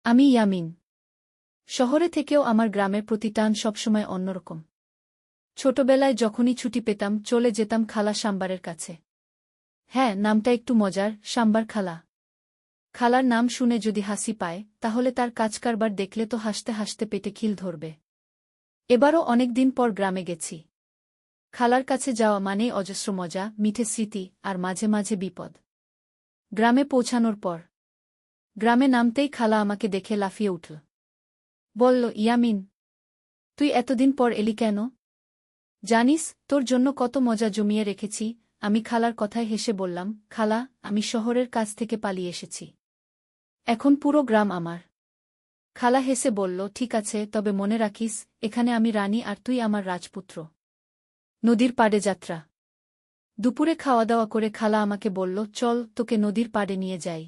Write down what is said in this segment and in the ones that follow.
আমি ইয়ামিন। শহরে থেকেও আমার গ্রামের প্রতি টান সবসময় অন্যরকম। ছোটবেলায় যখনই ছুটি পেতাম চলে যেতাম খালা সাম্বারের কাছে। হ্যাঁ, নামটা একটু মজার, সাম্বার খালা। খালার নাম শুনে যদি হাসি পায় তাহলে তার কাজকারবার দেখলে তো হাসতে হাসতে পেটে খিল ধরবে। এবারও অনেক দিন পর গ্রামে গেছি। খালার কাছে যাওয়া মানেই অজস্র মজা, মিঠে স্মৃতি আর মাঝে মাঝে বিপদ। গ্রামে পৌঁছানোর পর গ্রামে নামতেই খালা আমাকে দেখে লাফিয়ে উঠল। বলল, ইয়ামিন, তুই এতদিন পর এলি কেন? জানিস তোর জন্য কত মজা জমিয়ে রেখেছি। আমি খালার কথায় হেসে বললাম, খালা, আমি শহরের কাছ থেকে পালিয়ে এসেছি। এখন পুরো গ্রাম আমার। খালা হেসে বলল, ঠিক আছে, তবে মনে রাখিস, এখানে আমি রানী আর তুই আমার রাজপুত্র। নদীর পাড়ে যাত্রা। দুপুরে খাওয়া দাওয়া করে খালা আমাকে বলল, চল তোকে নদীর পাড়ে নিয়ে যাই।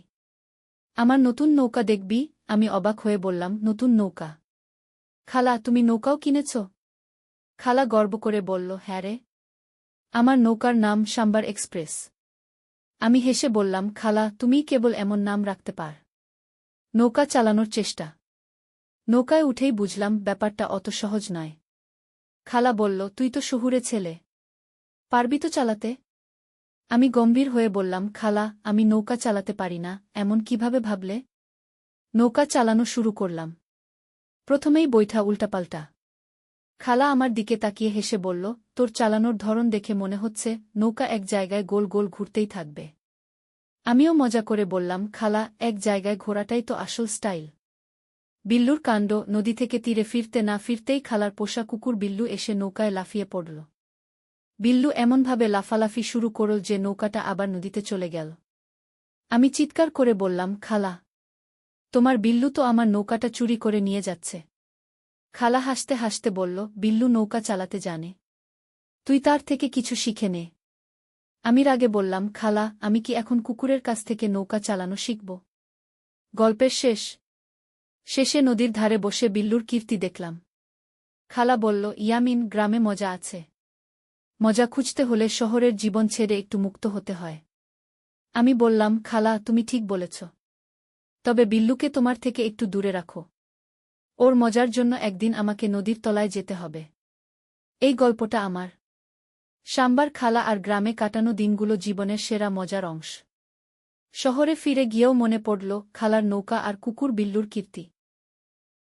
আমার নতুন নৌকা দেখবি। আমি অবাক হয়ে বললাম, নতুন নৌকা? খালা, তুমি নৌকাও কিনেছ? খালা গর্ব করে বলল, হ্যাঁ রে, আমার নৌকার নাম সাম্বার এক্সপ্রেস। আমি হেসে বললাম, খালা, তুমিই কেবল এমন নাম রাখতে পার। নৌকা চালানোর চেষ্টা। নৌকায় উঠেই বুঝলাম ব্যাপারটা অত সহজ নয়। খালা বলল, তুই তো শহুরে ছেলে, পারবি তো চালাতে? আমি গম্ভীর হয়ে বললাম, খালা, আমি নৌকা চালাতে পারি না। এমন কিভাবে ভাবলে? নৌকা চালানো শুরু করলাম। প্রথমেই বৈঠা উল্টাপাল্টা। খালা আমার দিকে তাকিয়ে হেসে বলল, তোর চালানোর ধরন দেখে মনে হচ্ছে নৌকা এক জায়গায় গোল গোল ঘুরতেই থাকবে। আমিও মজা করে বললাম, খালা, এক জায়গায় ঘোরাটাই তো আসল স্টাইল। বিল্লুর কাণ্ড। নদী থেকে তীরে ফিরতে না ফিরতেই খালার পোষা কুকুর বিল্লু এসে নৌকায় লাফিয়ে পড়ল। বিল্লু এমনভাবে লাফালাফি শুরু করল যে নৌকাটা আবার নদীতে চলে গেল। আমি চিৎকার করে বললাম, খালা, তোমার বিল্লু তো আমার নৌকাটা চুরি করে নিয়ে যাচ্ছে। খালা হাসতে হাসতে বলল, বিল্লু নৌকা চালাতে জানে, তুই তার থেকে কিছু শিখে নে। আমি রাগে বললাম, খালা, আমি কি এখন কুকুরের কাছ থেকে নৌকা চালানো শিখব? গল্পের শেষে নদীর ধারে বসে বিল্লুর কীর্তি দেখলাম। খালা বলল, ইয়ামিন, গ্রামে মজা আছে। মজা খুঁজতে হলে শহরের জীবন ছেড়ে একটু মুক্ত হতে হয়। আমি বললাম, খালা, তুমি ঠিক বলেছ। তবে বিল্লুকে তোমার থেকে একটু দূরে রাখো। ওর মজার জন্য একদিন আমাকে নদীর তলায় যেতে হবে। এই গল্পটা আমার। সাম্বার খালা আর গ্রামে কাটানো দিনগুলো জীবনের সেরা মজার অংশ। শহরে ফিরে গিয়েও মনে পড়ল খালার নৌকা আর কুকুর বিল্লুর কীর্তি।